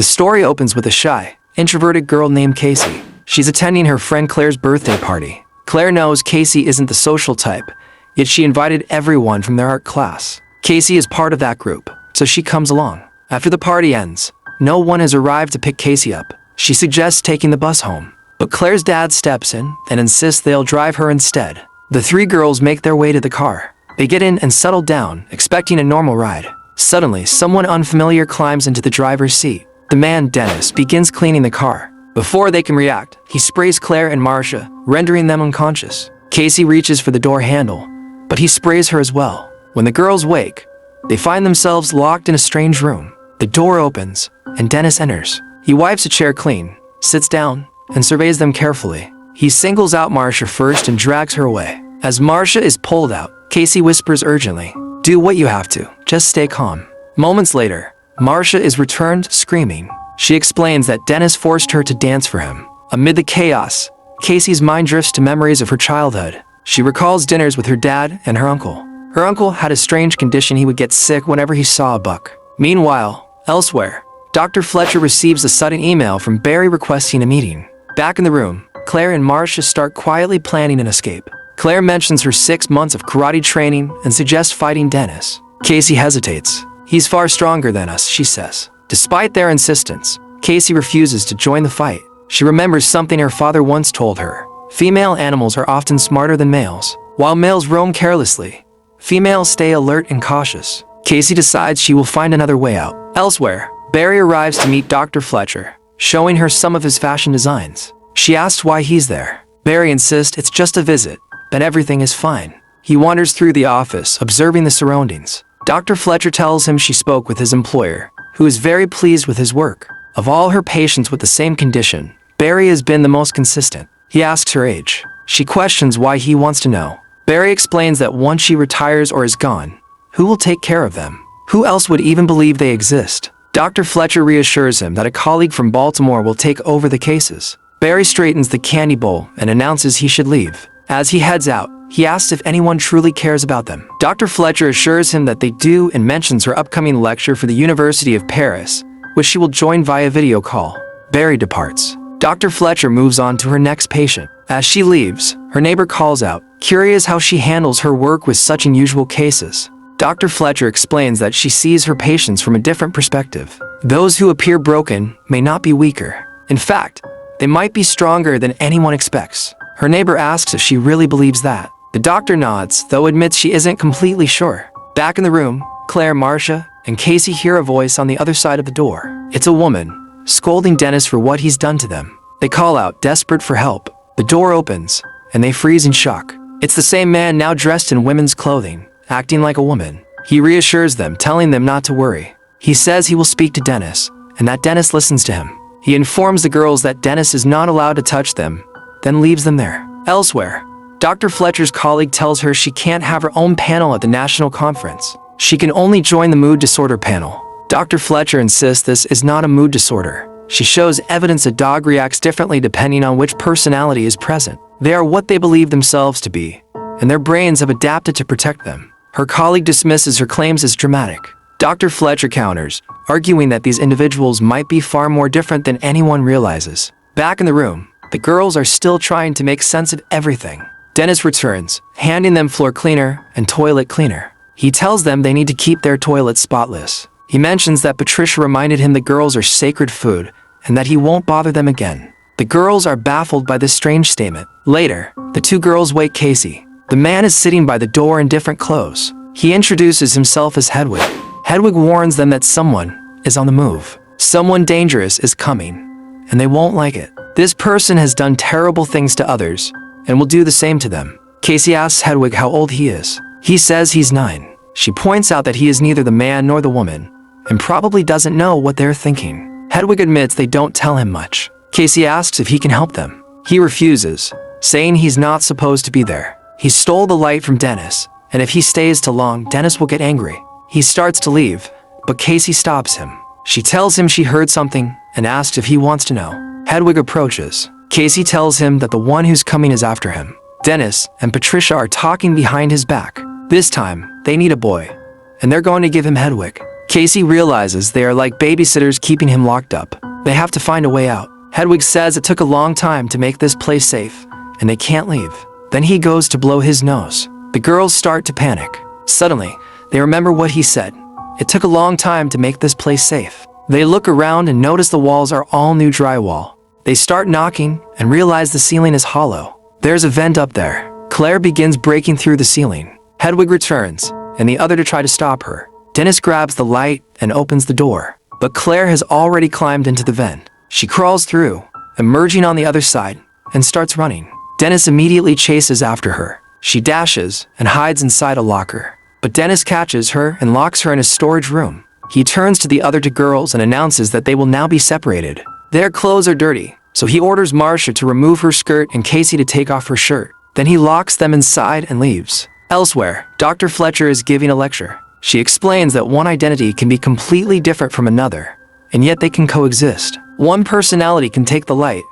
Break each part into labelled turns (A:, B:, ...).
A: The story opens with a shy, introverted girl named Casey. She's attending her friend Claire's birthday party. Claire knows Casey isn't the social type, yet she invited everyone from their art class. Casey is part of that group, so she comes along. After the party ends, no one has arrived to pick Casey up. She suggests taking the bus home, but Claire's dad steps in and insists they'll drive her instead. The three girls make their way to the car. They get in and settle down, expecting a normal ride. Suddenly, someone unfamiliar climbs into the driver's seat. The man, Dennis, begins cleaning the car. Before they can react, he sprays Claire and Marcia, rendering them unconscious. Casey reaches for the door handle, but he sprays her as well. When the girls wake, they find themselves locked in a strange room. The door opens, and Dennis enters. He wipes a chair clean, sits down, and surveys them carefully. He singles out Marcia first and drags her away. As Marcia is pulled out, Casey whispers urgently, "Do what you have to, just stay calm." Moments later, Marcia is returned screaming. She explains that Dennis forced her to dance for him. Amid the chaos, Casey's mind drifts to memories of her childhood. She recalls dinners with her dad and her uncle. Her uncle had a strange condition: he would get sick whenever he saw a buck. Meanwhile, elsewhere, Dr. Fletcher receives a sudden email from Barry requesting a meeting. Back in the room, Claire and Marcia start quietly planning an escape. Claire mentions her 6 months of karate training and suggests fighting Dennis. Casey hesitates. "He's far stronger than us," she says. Despite their insistence, Casey refuses to join the fight. She remembers something her father once told her: female animals are often smarter than males. While males roam carelessly, females stay alert and cautious. Casey decides she will find another way out. Elsewhere, Barry arrives to meet Dr. Fletcher, showing her some of his fashion designs. She asks why he's there. Barry insists it's just a visit, that everything is fine. He wanders through the office, observing the surroundings. Dr. Fletcher tells him she spoke with his employer, who is very pleased with his work. Of all her patients with the same condition, Barry has been the most consistent. He asks her age. She questions why he wants to know. Barry explains that once she retires or is gone, who will take care of them? Who else would even believe they exist? Dr. Fletcher reassures him that a colleague from Baltimore will take over the cases. Barry straightens the candy bowl and announces he should leave. As he heads out, he asks if anyone truly cares about them. Dr. Fletcher assures him that they do and mentions her upcoming lecture for the University of Paris, which she will join via video call. Barry departs. Dr. Fletcher moves on to her next patient. As she leaves, her neighbor calls out, curious how she handles her work with such unusual cases. Dr. Fletcher explains that she sees her patients from a different perspective. Those who appear broken may not be weaker. In fact, they might be stronger than anyone expects. Her neighbor asks if she really believes that. The doctor nods, though admits she isn't completely sure. Back in the room, Claire, Marcia, and Casey hear a voice on the other side of the door. It's a woman, scolding Dennis for what he's done to them. They call out, desperate for help. The door opens, and they freeze in shock. It's the same man, now dressed in women's clothing, acting like a woman. He reassures them, telling them not to worry. He says he will speak to Dennis, and that Dennis listens to him. He informs the girls that Dennis is not allowed to touch them, then leaves them there. Elsewhere, Dr. Fletcher's colleague tells her she can't have her own panel at the national conference. She can only join the mood disorder panel. Dr. Fletcher insists this is not a mood disorder. She shows evidence a dog reacts differently depending on which personality is present. They are what they believe themselves to be, and their brains have adapted to protect them. Her colleague dismisses her claims as dramatic. Dr. Fletcher counters, arguing that these individuals might be far more different than anyone realizes. Back in the room, the girls are still trying to make sense of everything. Dennis returns, handing them floor cleaner and toilet cleaner. He tells them they need to keep their toilets spotless. He mentions that Patricia reminded him the girls are sacred food and that he won't bother them again. The girls are baffled by this strange statement. Later, the two girls wake Casey. The man is sitting by the door in different clothes. He introduces himself as Hedwig. Hedwig warns them that someone is on the move. Someone dangerous is coming, and they won't like it. This person has done terrible things to others and will do the same to them. Casey asks Hedwig how old he is. He says he's 9. She points out that he is neither the man nor the woman, and probably doesn't know what they're thinking. Hedwig admits they don't tell him much. Casey asks if he can help them. He refuses, saying he's not supposed to be there. He stole the light from Dennis, and if he stays too long, Dennis will get angry. He starts to leave, but Casey stops him. She tells him she heard something and asks if he wants to know. Hedwig approaches. Casey tells him that the one who's coming is after him. Dennis and Patricia are talking behind his back. This time, they need a boy, and they're going to give him Hedwig. Casey realizes they are like babysitters keeping him locked up. They have to find a way out. Hedwig says it took a long time to make this place safe, and they can't leave. Then he goes to blow his nose. The girls start to panic. Suddenly, they remember what he said. It took a long time to make this place safe. They look around and notice the walls are all new drywall. They start knocking and realize the ceiling is hollow. There's a vent up there. Claire begins breaking through the ceiling. Hedwig returns, and the other to try to stop her. Dennis grabs the light and opens the door. But Claire has already climbed into the vent. She crawls through, emerging on the other side, and starts running. Dennis immediately chases after her. She dashes and hides inside a locker. But Dennis catches her and locks her in a storage room. He turns to the other two girls and announces that they will now be separated. Their clothes are dirty, so he orders Marcia to remove her skirt and Casey to take off her shirt. Then he locks them inside and leaves. Elsewhere, Dr. Fletcher is giving a lecture. She explains that one identity can be completely different from another, and yet they can coexist. One personality can take the light,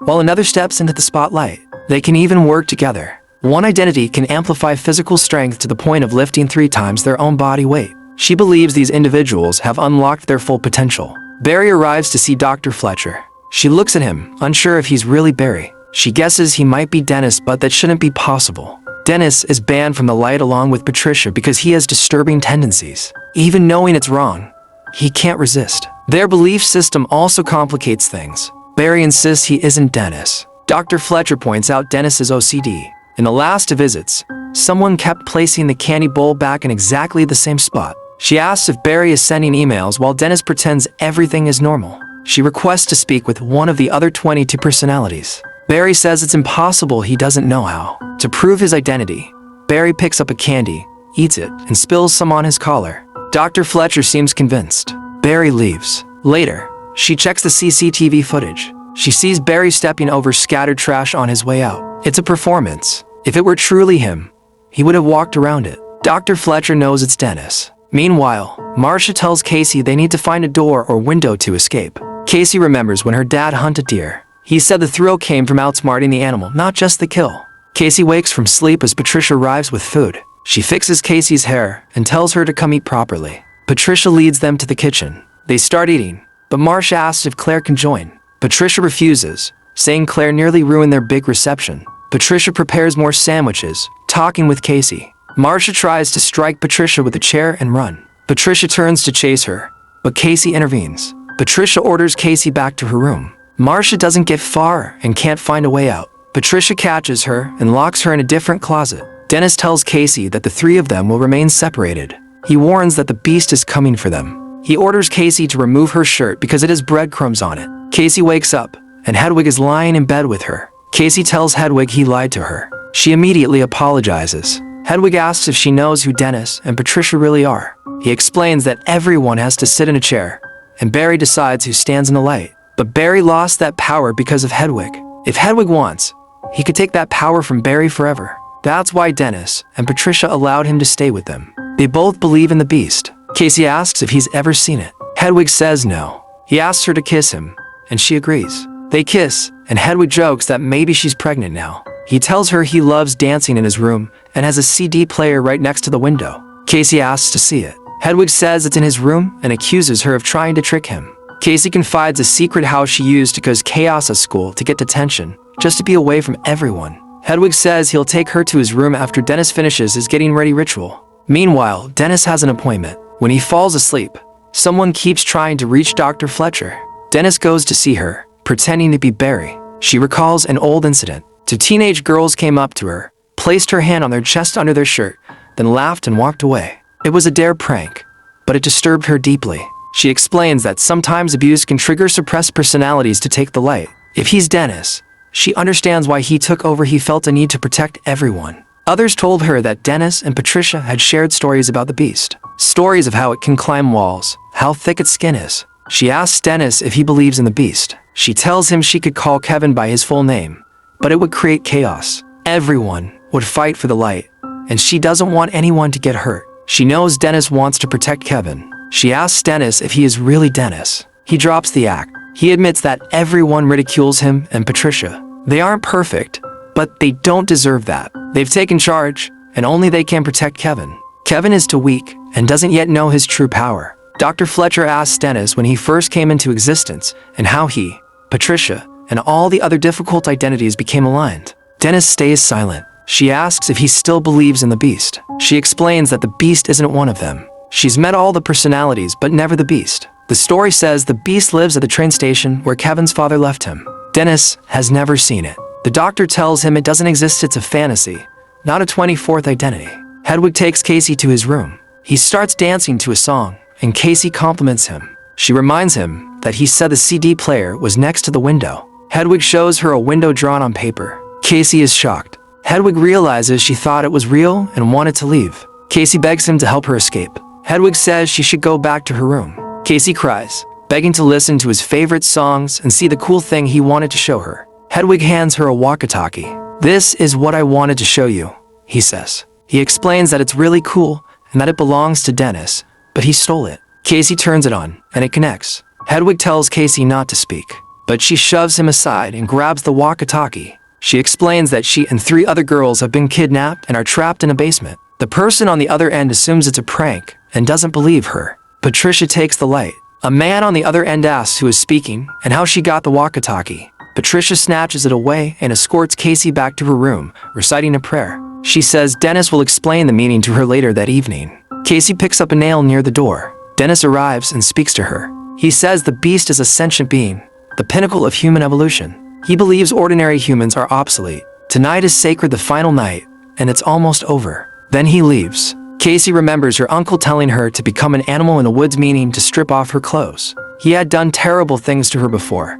A: while another steps into the spotlight. They can even work together. One identity can amplify physical strength to the point of lifting 3 times their own body weight. She believes these individuals have unlocked their full potential. Barry arrives to see Dr. Fletcher. She looks at him, unsure if he's really Barry. She guesses he might be Dennis, but that shouldn't be possible. Dennis is banned from the light along with Patricia because he has disturbing tendencies. Even knowing it's wrong, he can't resist. Their belief system also complicates things. Barry insists he isn't Dennis. Dr. Fletcher points out Dennis's OCD. In the last visits, someone kept placing the candy bowl back in exactly the same spot. She asks if Barry is sending emails while Dennis pretends everything is normal. She requests to speak with one of the other 22 personalities. Barry says it's impossible, he doesn't know how. To prove his identity, Barry picks up a candy, eats it, and spills some on his collar. Dr. Fletcher seems convinced. Barry leaves. Later, she checks the CCTV footage. She sees Barry stepping over scattered trash on his way out. It's a performance. If it were truly him, he would have walked around it. Dr. Fletcher knows it's Dennis. Meanwhile, Marcia tells Casey they need to find a door or window to escape. Casey remembers when her dad hunted deer. He said the thrill came from outsmarting the animal, not just the kill. Casey wakes from sleep as Patricia arrives with food. She fixes Casey's hair and tells her to come eat properly. Patricia leads them to the kitchen. They start eating, but Marcia asks if Claire can join. Patricia refuses, saying Claire nearly ruined their big reception. Patricia prepares more sandwiches, talking with Casey. Marcia tries to strike Patricia with a chair and run. Patricia turns to chase her, but Casey intervenes. Patricia orders Casey back to her room. Marcia doesn't get far and can't find a way out. Patricia catches her and locks her in a different closet. Dennis tells Casey that the 3 of them will remain separated. He warns that the beast is coming for them. He orders Casey to remove her shirt because it has breadcrumbs on it. Casey wakes up, and Hedwig is lying in bed with her. Casey tells Hedwig he lied to her. She immediately apologizes. Hedwig asks if she knows who Dennis and Patricia really are. He explains that everyone has to sit in a chair, and Barry decides who stands in the light. But Barry lost that power because of Hedwig. If Hedwig wants, he could take that power from Barry forever. That's why Dennis and Patricia allowed him to stay with them. They both believe in the beast. Casey asks if he's ever seen it. Hedwig says no. He asks her to kiss him, and she agrees. They kiss, and Hedwig jokes that maybe she's pregnant now. He tells her he loves dancing in his room and has a CD player right next to the window. Casey asks to see it. Hedwig says it's in his room and accuses her of trying to trick him. Casey confides a secret house she used to cause chaos at school to get detention, just to be away from everyone. Hedwig says he'll take her to his room after Dennis finishes his getting ready ritual. Meanwhile, Dennis has an appointment. When he falls asleep, someone keeps trying to reach Dr. Fletcher. Dennis goes to see her, pretending to be Barry. She recalls an old incident. 2 teenage girls came up to her, placed her hand on their chest under their shirt, then laughed and walked away. It was a dare prank, but it disturbed her deeply. She explains that sometimes abuse can trigger suppressed personalities to take the light. If he's Dennis, she understands why he took over. He felt a need to protect everyone. Others told her that Dennis and Patricia had shared stories about the beast. Stories of how it can climb walls, how thick its skin is. She asks Dennis if he believes in the beast. She tells him she could call Kevin by his full name, but it would create chaos. Everyone would fight for the light, and she doesn't want anyone to get hurt. She knows Dennis wants to protect Kevin. She asks Dennis if he is really Dennis. He drops the act. He admits that everyone ridicules him and Patricia. They aren't perfect, but they don't deserve that. They've taken charge, and only they can protect Kevin. Kevin is too weak and doesn't yet know his true power. Dr. Fletcher asks Dennis when he first came into existence and how he, Patricia, and all the other difficult identities became aligned. Dennis stays silent. She asks if he still believes in the beast. She explains that the beast isn't one of them. She's met all the personalities but never the beast. The story says the beast lives at the train station where Kevin's father left him. Dennis has never seen it. The doctor tells him it doesn't exist, it's a fantasy, not a 24th identity. Hedwig takes Casey to his room. He starts dancing to a song, and Casey compliments him. She reminds him that he said the CD player was next to the window. Hedwig shows her a window drawn on paper. Casey is shocked. Hedwig realizes she thought it was real and wanted to leave. Casey begs him to help her escape. Hedwig says she should go back to her room. Casey cries, begging to listen to his favorite songs and see the cool thing he wanted to show her. Hedwig hands her a walkie-talkie. "This is what I wanted to show you," he says. He explains that it's really cool and that it belongs to Dennis, but he stole it. Casey turns it on, and it connects. Hedwig tells Casey not to speak, but she shoves him aside and grabs the walkie-talkie. She explains that she and 3 other girls have been kidnapped and are trapped in a basement. The person on the other end assumes it's a prank and doesn't believe her. Patricia takes the light. A man on the other end asks who is speaking and how she got the walkie-talkie. Patricia snatches it away and escorts Casey back to her room, reciting a prayer. She says Dennis will explain the meaning to her later that evening. Casey picks up a nail near the door. Dennis arrives and speaks to her. He says the beast is a sentient being, the pinnacle of human evolution. He believes ordinary humans are obsolete. Tonight is sacred, the final night, and it's almost over. Then he leaves. Casey remembers her uncle telling her to become an animal in the woods, meaning to strip off her clothes. He had done terrible things to her before,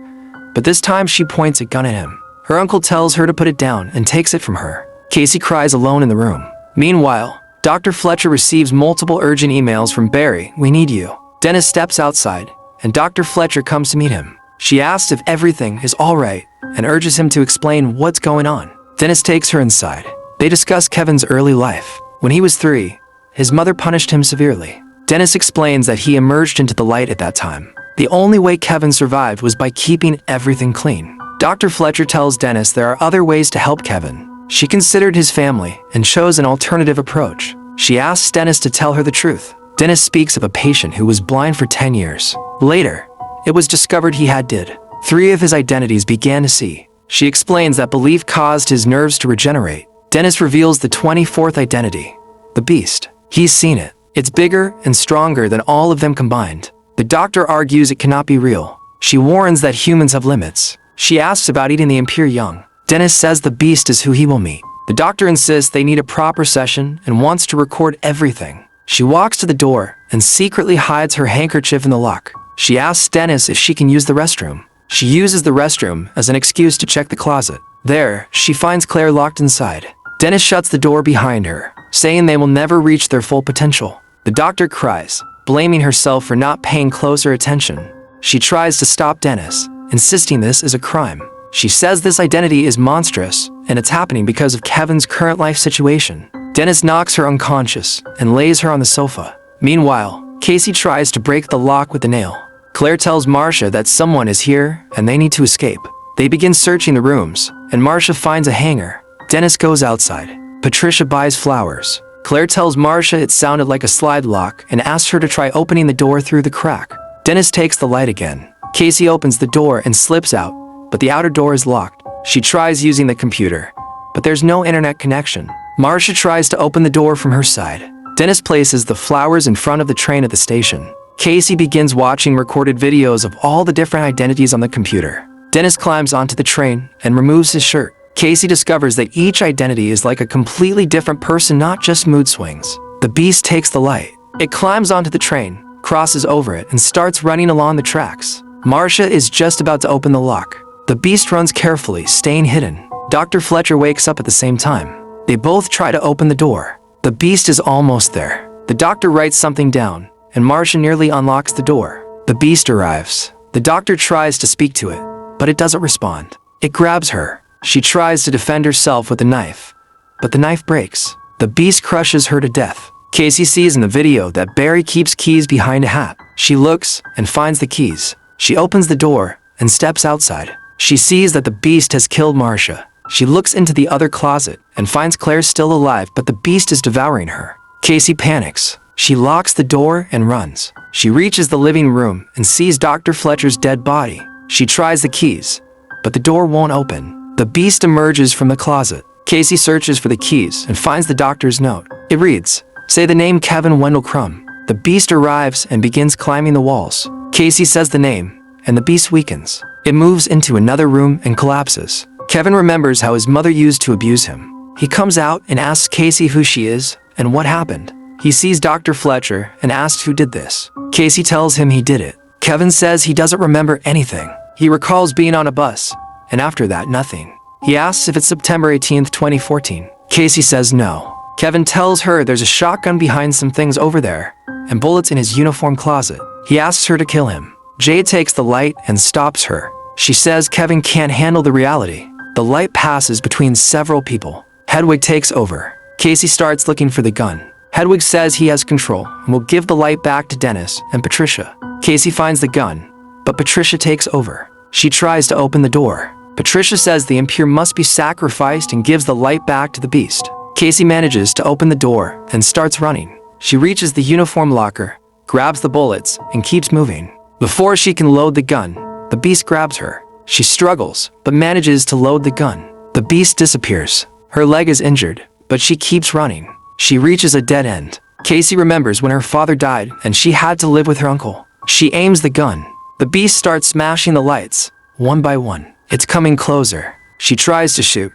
A: but this time she points a gun at him. Her uncle tells her to put it down and takes it from her. Casey cries alone in the room. Meanwhile, Dr. Fletcher receives multiple urgent emails from Barry. "We need you." Dennis steps outside, and Dr. Fletcher comes to meet him. She asks if everything is all right and urges him to explain what's going on. Dennis takes her inside. They discuss Kevin's early life. When he was 3, his mother punished him severely. Dennis explains that he emerged into the light at that time. The only way Kevin survived was by keeping everything clean. Dr. Fletcher tells Dennis there are other ways to help Kevin. She considered his family and chose an alternative approach. She asks Dennis to tell her the truth. Dennis speaks of a patient who was blind for 10 years. Later, it was discovered he did. 3 of his identities began to see. She explains that belief caused his nerves to regenerate. Dennis reveals the 24th identity, the beast. He's seen it. It's bigger and stronger than all of them combined. The doctor argues it cannot be real. She warns that humans have limits. She asks about eating the impure young. Dennis says the beast is who he will meet. The doctor insists they need a proper session and wants to record everything. She walks to the door and secretly hides her handkerchief in the lock. She asks Dennis if she can use the restroom. She uses the restroom as an excuse to check the closet. There, she finds Claire locked inside. Dennis shuts the door behind her, saying they will never reach their full potential. The doctor cries, blaming herself for not paying closer attention. She tries to stop Dennis, insisting this is a crime. She says this identity is monstrous, and it's happening because of Kevin's current life situation. Dennis knocks her unconscious and lays her on the sofa. Meanwhile, Casey tries to break the lock with a nail. Claire tells Marcia that someone is here and they need to escape. They begin searching the rooms, and Marcia finds a hanger. Dennis goes outside. Patricia buys flowers. Claire tells Marcia it sounded like a slide lock and asks her to try opening the door through the crack. Dennis takes the light again. Casey opens the door and slips out, but the outer door is locked. She tries using the computer, but there's no internet connection. Marcia tries to open the door from her side. Dennis places the flowers in front of the train at the station. Casey begins watching recorded videos of all the different identities on the computer. Dennis climbs onto the train and removes his shirt. Casey discovers that each identity is like a completely different person, not just mood swings. The beast takes the light. It climbs onto the train, crosses over it, and starts running along the tracks. Marcia is just about to open the lock. The beast runs carefully, staying hidden. Dr. Fletcher wakes up at the same time. They both try to open the door. The beast is almost there. The doctor writes something down, and Marcia nearly unlocks the door. The beast arrives. The doctor tries to speak to it, but it doesn't respond. It grabs her. She tries to defend herself with a knife, but the knife breaks. The beast crushes her to death. Casey sees in the video that Barry keeps keys behind a hat. She looks and finds the keys. She opens the door and steps outside. She sees that the beast has killed Marcia. She looks into the other closet and finds Claire still alive, but the beast is devouring her. Casey panics. She locks the door and runs. She reaches the living room and sees Dr. Fletcher's dead body. She tries the keys, but the door won't open. The beast emerges from the closet. Casey searches for the keys and finds the doctor's note. It reads, "Say the name Kevin Wendell Crum." The beast arrives and begins climbing the walls. Casey says the name, and the beast weakens. It moves into another room and collapses. Kevin remembers how his mother used to abuse him. He comes out and asks Casey who she is and what happened. He sees Dr. Fletcher and asks who did this. Casey tells him he did it. Kevin says he doesn't remember anything. He recalls being on a bus, and after that, nothing. He asks if it's September 18th, 2014. Casey says no. Kevin tells her there's a shotgun behind some things over there, and bullets in his uniform closet. He asks her to kill him. Jade takes the light and stops her. She says Kevin can't handle the reality. The light passes between several people. Hedwig takes over. Casey starts looking for the gun. Hedwig says he has control and will give the light back to Dennis and Patricia. Casey finds the gun, but Patricia takes over. She tries to open the door. Patricia says the impure must be sacrificed and gives the light back to the beast. Casey manages to open the door and starts running. She reaches the uniform locker, grabs the bullets, and keeps moving. Before she can load the gun, the beast grabs her. She struggles, but manages to load the gun. The beast disappears. Her leg is injured, but she keeps running. She reaches a dead end. Casey remembers when her father died and she had to live with her uncle. She aims the gun. The beast starts smashing the lights, one by one. It's coming closer. She tries to shoot,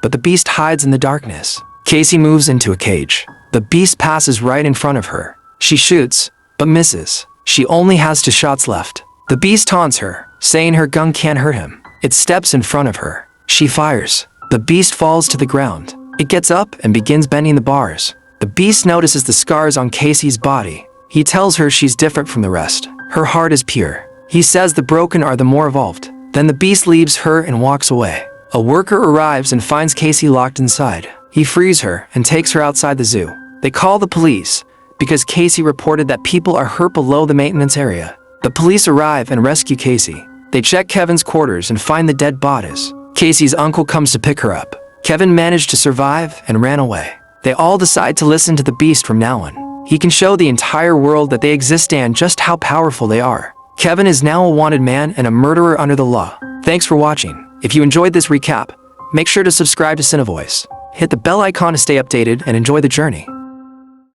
A: but the beast hides in the darkness. Casey moves into a cage. The beast passes right in front of her. She shoots, but misses. She only has 2 shots left. The beast taunts her, saying her gun can't hurt him. It steps in front of her. She fires. The beast falls to the ground. It gets up and begins bending the bars. The beast notices the scars on Casey's body. He tells her she's different from the rest. Her heart is pure. He says the broken are the more evolved. Then the beast leaves her and walks away. A worker arrives and finds Casey locked inside. He frees her and takes her outside the zoo. They call the police because Casey reported that people are hurt below the maintenance area. The police arrive and rescue Casey. They check Kevin's quarters and find the dead bodies. Casey's uncle comes to pick her up. Kevin managed to survive and ran away. They all decide to listen to the beast from now on. He can show the entire world that they exist and just how powerful they are. Kevin is now a wanted man and a murderer under the law. Thanks for watching. If you enjoyed this recap, make sure to subscribe to Cinevoice. Hit the bell icon to stay updated and enjoy the journey.